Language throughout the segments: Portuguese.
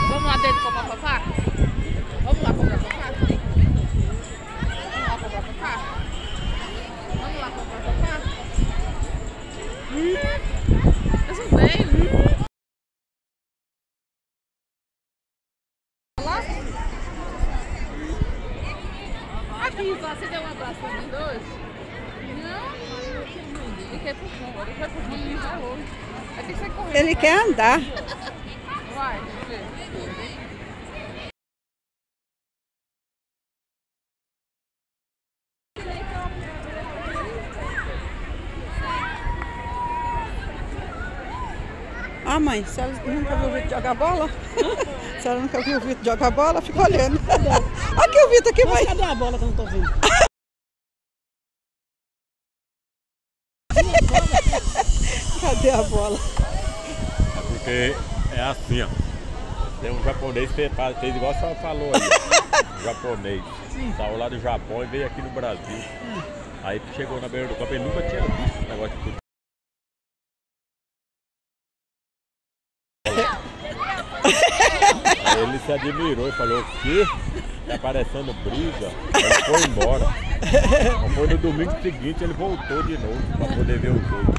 Vamos lá dentro comprar papá? Vamos lá comprar papá? Vamos lá comprar papá? Vamos lá comprar papá? Eu sou bem. Aqui, só você deu um abraço pra mim hoje? Não? Ele quer pro fundo, ele foi pro fundo e vai hoje. Aí tem que sair correndo. Ele quer andar. Vai, deixa eu ver. Ah, mãe, a senhora nunca viu o Vitor jogar bola? A senhora nunca viu o Vitor jogar bola? Fica olhando. Aqui o Vitor, aqui, mãe. Cadê a bola que eu não tô vendo? Cadê a bola? É porque é assim, ó. Tem um japonês que fez igual a senhora falou aí. Um japonês. Saiu lá do Japão e veio aqui no Brasil. Aí chegou na beira do campo, ele nunca tinha visto esse negócio de futebol. Aí ele se admirou e falou, o quê? Tá parecendo briga. Ele foi embora. Foi no domingo seguinte, ele voltou de novo para poder ver o jogo.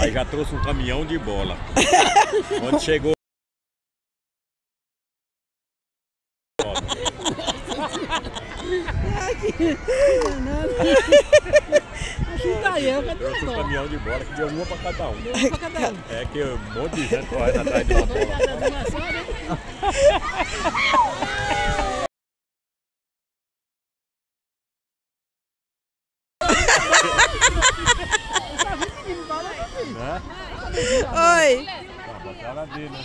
Aí já trouxe um caminhão de bola. Quando chegou... Tá aí, eu cadê Trouxe a um bola? caminhão de bola que deu uma para cada um. Deu pra cada um. É que um monte de gente correndo atrás de uma bola. Uma só, né? Né? Oi. Ah, bota ela ali, né?